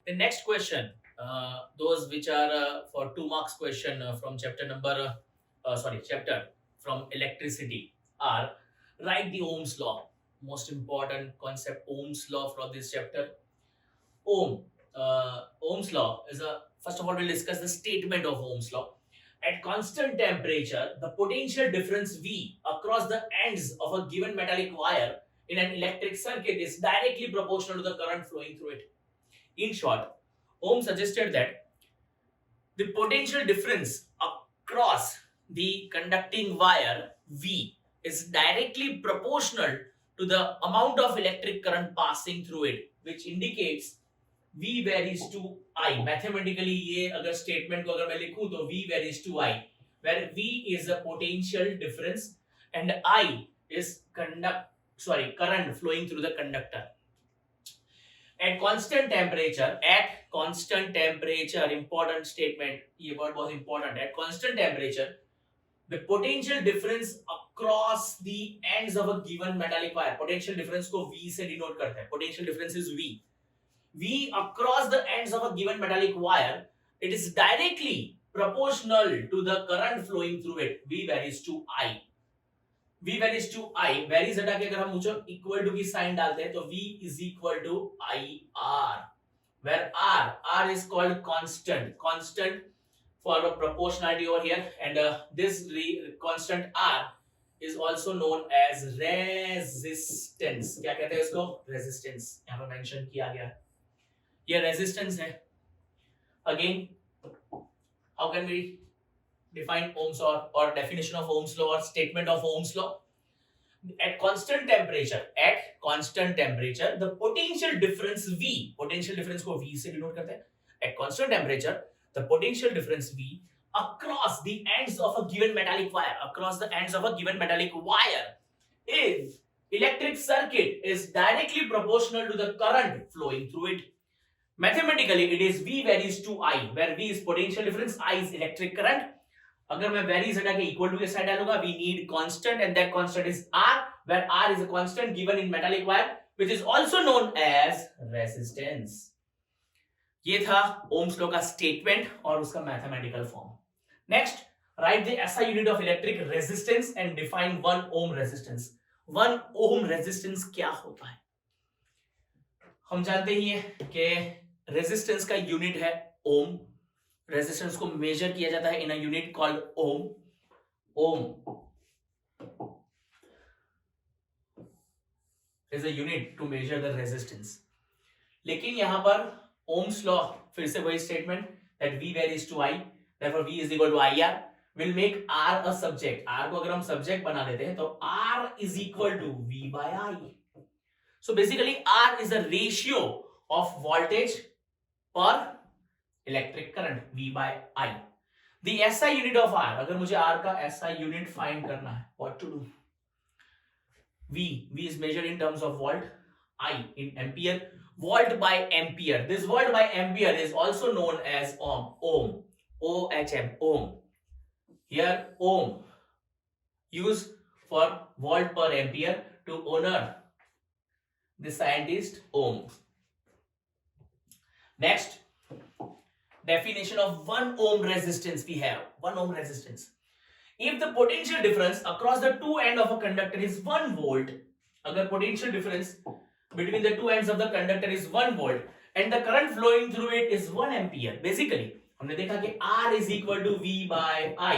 The next question, those which are for 2 marks question from chapter from electricity are write the Ohm's law. Most important concept, Ohm's law for this chapter. Ohm's law is a first of all we'll discuss the statement of Ohm's law. At constant temperature, the potential difference V across the ends of a given metallic wire in an electric circuit is directly proportional to the current flowing through it. In short, Ohm suggested that the potential difference across the conducting wire V is directly proportional to the amount of electric current passing through it, which indicates V varies to I. Mathematically, ये अगर statement को अगर मैं लिखूं तो V varies to I, where V is the potential difference and I is current flowing through the conductor. At constant temperature, important statement, ये word was important. At constant temperature, the potential difference across the ends of a given metallic wire, potential difference को V से denote करते हैं. Potential difference is V. V across the ends of a given metallic wire, it is directly proportional to the current flowing through it. V varies to I. V varies to I. Varies हटा के अगर हम मुझे equal to की sign डालते हैं तो V is equal to IR, where R is called constant for a proportionality over here, and this constant R is also known as resistance. क्या कहते हैं इसको? Resistance. यहाँ पर mention किया गया. ये resistance है. Again, how can we define Ohm's law or definition of Ohm's law or statement of Ohm's law? At constant temperature, the potential difference V, potential difference को V से denote करते हैं. At constant temperature, the potential difference V across the ends of a given metallic wire, in electric circuit is directly proportional to the current flowing through it. Mathematically, it is V varies to I, where V is potential difference, I is electric current. अगर मैं varies हटा के equal to के side डालूंगा, we need constant and that constant is R, where R is a constant given in metallic wire, which is also known as resistance. ये था Ohm's law का statement और उसका mathematical form. Next, write the SI unit of electric resistance and define 1 ohm resistance. 1 ohm resistance क्या होता है? हम जानते ही हैं कि रेजिस्टेंस का यूनिट है ओम. रेजिस्टेंस को मेजर किया जाता है in a unit called ohm. Ohm is a unit to measure the resistance. लेकिन यहां पर ओम्स लॉ फिर से वही statement that V varies to I, therefore V is equal to IR, will make R a subject. R को अगर हम subject बना देते हैं तो R is equal to V by I. So basically R is a ratio of voltage per electric current, V by I. The SI unit of R, अगर मुझे R का SI unit find करना है, what to do? V is measured in terms of volt, I in ampere, volt by ampere. This volt by ampere is also known as ohm, OHM, ohm. Here ohm used for volt per ampere to honor the scientist Ohm. Next, definition of 1 ohm resistance we have. 1 ohm resistance. If the potential difference across the two ends of a conductor is 1 volt, agar potential difference between the two ends of the conductor is 1 volt and the current flowing through it is 1 ampere, basically हमने देखा कि R is equal to V by I.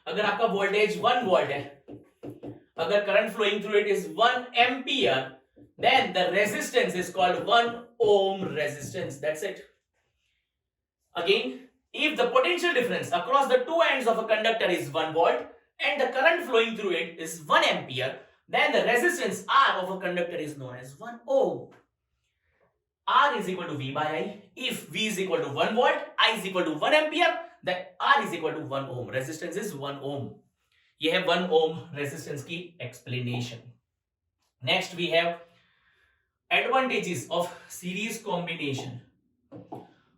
अगर आपका voltage 1 volt है, अगर current flowing through it is 1 ampere, then the resistance is called 1 ohm resistance. That's it. Again, if the potential difference across the two ends of a conductor is 1 volt and the current flowing through it is 1 ampere, then the resistance R of a conductor is known as 1 ohm. R is equal to V by I. If V is equal to 1 volt, I is equal to 1 ampere, then R is equal to 1 ohm. Resistance is 1 ohm. ये है 1 ohm resistance की explanation. Next we have advantages of series combination.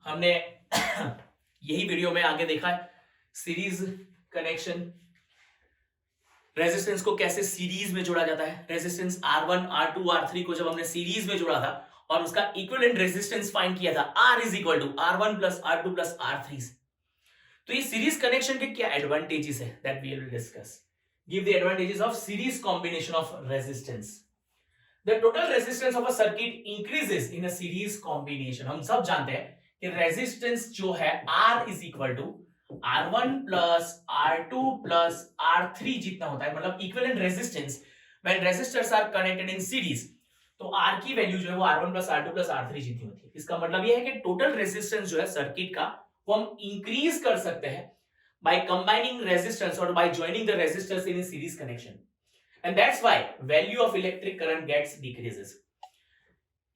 हमने यही video में आगे देखा है series connection, resistance को कैसे सीरीज में जोड़ा जाता है. रेजिस्टेंस R1 R2 R3 को जब हमने सीरीज में जोड़ा था और उसका इक्विवेलेंट रेजिस्टेंस फाइंड किया था R is equal to R1 plus R2 plus R3 से। तो ये सीरीज कनेक्शन के क्या एडवांटेजेस है that we will discuss. Give the advantages of series combination of resistance. The total resistance of a circuit increases in a series combination. हम सब जानते हैं कि रेजिस्टेंस जो है R is equal to R1 plus R2 plus R3 जितना होता है, मतलब equivalent resistance when resistors are connected in series, तो R की वैल्यू जो है वो R1 plus R2 plus R3 जितनी होती है। इसका मतलब ये है कि टोटल रेजिस्टेंस जो है सर्किट का वो हम इंक्रीज कर सकते हैं बाय कंबाइनिंग रेजिस्टेंस और by joining the resistors in series connection, and that's why value of electric current gets decreases.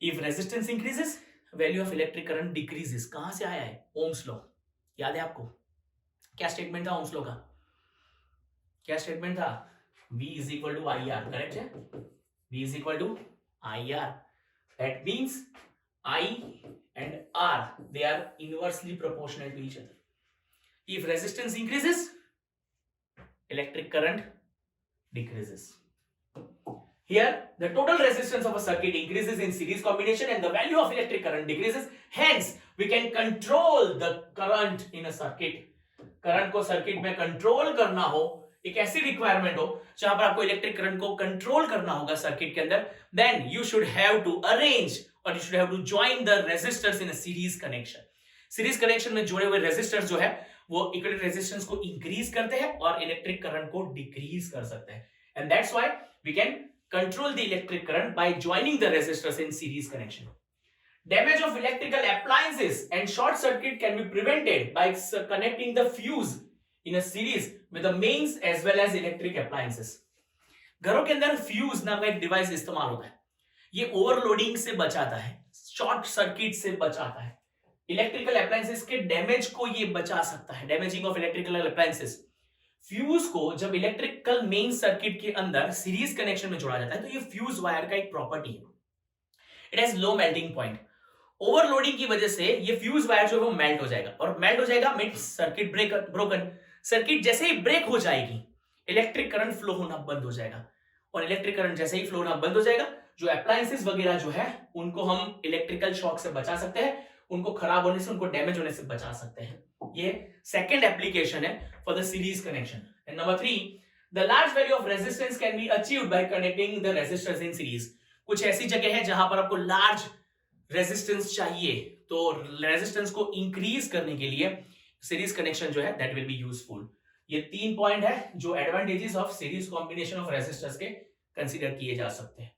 If resistance increases, value of electric current decreases. कहां से आया है? Ohm's law. याद है आपको? क्या स्टेटमेंट था ओम्स लॉ का? क्या स्टेटमेंट था? V is equal to I R, correct है? V is equal to I R, that means I and R, they are inversely proportional to each other. If resistance increases, electric current decreases. Here, the total resistance of a circuit increases in series combination and the value of electric current decreases. Hence, we can control the current in a circuit. Current को circuit में control करना हो, एक ऐसी requirement हो जहां पर आपको इलेक्ट्रिक करंट को कंट्रोल करना होगा सर्किट के अंदर, then you should have to arrange or you should have to join the resistors in a series connection. Series connection में जुड़े हुए रेजिस्टर्स जो है वो इक्विवेलेंट रेजिस्टेंस को इंक्रीज करते हैं और इलेक्ट्रिक करंट को डिक्रीज कर सकते हैं, and that's why we can control the electric current by joining the resistors in series connection. Damage of electrical appliances and short circuit can be prevented by connecting the fuse in a series with the mains as well as electric appliances. घरों के अंदर fuse नाम का एक device इस्तेमाल होता है। ये ओवरलोडिंग से बचाता है, शॉर्ट सर्किट से बचाता है, इलेक्ट्रिकल अप्लायंसेस के डैमेज को ये बचा सकता है, damaging of electrical appliances. Fuse को जब इलेक्ट्रिकल मेन सर्किट के अंदर सीरीज कनेक्शन में जोड़ा जाता है तो ये फ्यूज वायर का एक प्रॉपर्टी है, it has low melting point. Overloading की वजह से ये फ्यूज वायर जो है वो मेल्ट हो जाएगा, और मेल्ट हो जाएगा मींस सर्किट ब्रोकन। सर्किट जैसे ही ब्रेक हो जाएगी, इलेक्ट्रिक करंट फ्लो होना बंद हो जाएगा, और इलेक्ट्रिक करंट जैसे ही फ्लो होना बंद हो जाएगा, जो अप्लायंसेस वगैरह जो है उनको हम इलेक्ट्रिकल शॉक से बचा सकते हैं, उनको खराब होने से, उनको डैमेज होने से बचा सकते हैं। ये सेकंड एप्लीकेशन है for the series connection. And number 3, the large value of resistance can be achieved by connecting the resistors in series. कुछ ऐसी जगह है जहां पर आपको लार्ज रेजिस्टेंस चाहिए, तो रेजिस्टेंस को इंक्रीज करने के लिए सीरीज कनेक्शन जो है दैट विल बी यूजफुल। ये 3 पॉइंट है जो advantages of series combination of resistors के कंसीडर किए जा सकते हैं।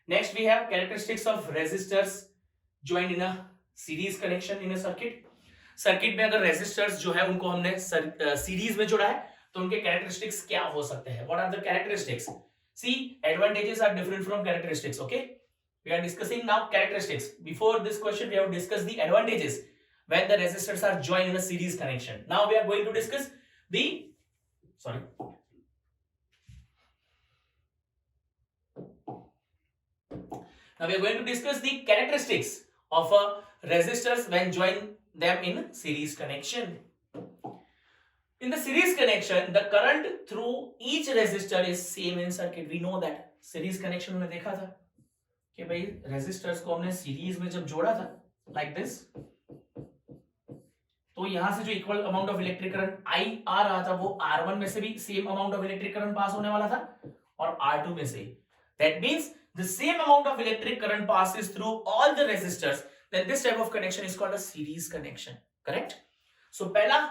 Next we have characteristics of resistors joined in a series connection in a circuit. Circuit में अगर रेजिस्टर्स जो है उनको हमने सीरीज में जोड़ा है तो उनके कैरेक्टरिस्टिक्स क्या हो सकते हैं? What are the characteristics? See, advantages are different from characteristics, okay? We are discussing now characteristics. Before this question, we have discussed the advantages when the resistors are joined in a series connection. Now we are going to discuss the, sorry. Now we are going to discuss the characteristics of a resistors when join them in series connection. In the series connection, the current through each resistor is same in circuit. We know that. Series connection में देखा था कि भाई resistors को हमने series में जब जोड़ा था लाइक दिस, तो यहां से जो equal amount of electric current आई आ रहा था वो R1 में से भी same amount of electric current pass होने वाला था और R2 में से। That means the same amount of electric current passes through all the resistors, then this type of connection is called a series connection, correct? So पहला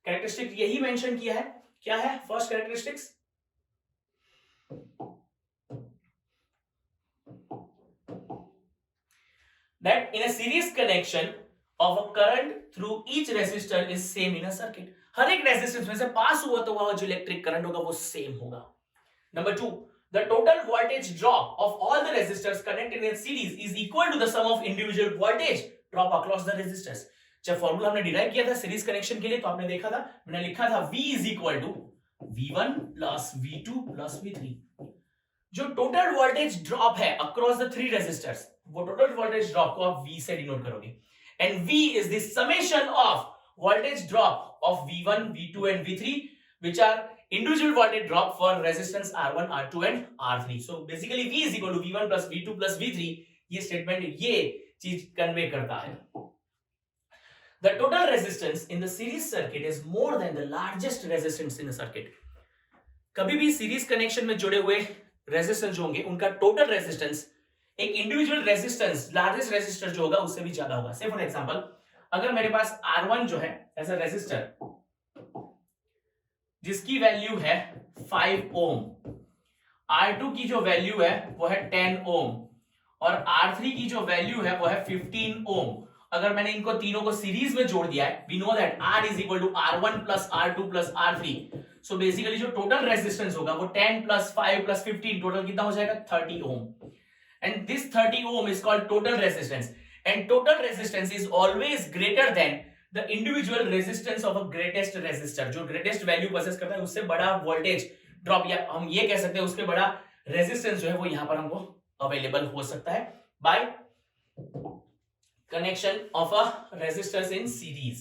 characteristic यही mention किया है। क्या है first characteristics? That in a series connection of a current through each resistor is same in a circuit. हर एक resistance में से पास हुआ तो वह जो इलेक्ट्रिक करंट होगा वो सेम होगा। Number 2, the total voltage drop of all the resistors connected in a series is equal to the sum of individual voltage drop across the resistors. जब फॉर्मूला हमने डिराइव किया था सीरीज कनेक्शन के लिए तो आपने देखा था, मैंने लिखा था V is equal to V1 plus V2 plus V3। जो टोटल वोल्टेज ड्रॉप है अक्रॉस द 3 रेजिस्टर्स, वो टोटल वोल्टेज ड्रॉप को आप V से डिनोट करोगे, and V is the summation of voltage drop of V1, V2 and V3 which are individual voltage drop for resistance R1, R2 and R3। So basically V is equal to V1 plus V2 plus V3। ये statement, ये चीज convey करता है। The total resistance in the series circuit is more than the largest resistance in the circuit. कभी भी series connection में जुड़े हुए रेजिस्टेंस जो होंगे उनका टोटल रेजिस्टेंस एक इंडिविजुअल रेजिस्टेंस लार्जेस्ट रेजिस्टर जो होगा उससे भी ज्यादा होगा। से फॉर एग्जांपल अगर मेरे पास R1 जो है एज अ रेजिस्टर जिसकी वैल्यू है 5 ओम, R2 की जो वैल्यू है वो है 10 ओम और R3 की जो वैल्यू है वो है 15 ओम। अगर मैंने इनको तीनों को सीरीज में जोड़ दिया है, we know that R is equal to R1 plus R2 plus R3, so basically जो टोटल रेजिस्टेंस होगा वो 10 प्लस 5 प्लस 15 टोटल कितना हो जाएगा 30 ohm. And this 30 ohm is called total resistance and total resistance is always greater than the individual resistance of a greatest resistor. जो greatest value possess करता है उससे बड़ा वोल्टेज ड्रॉप या हम ये कह सकते हैं उसके बड़ा रेजिस्टेंस जो है वो यहां पर हमको अवेलेबल हो सकता है bye connection of a resistors in series।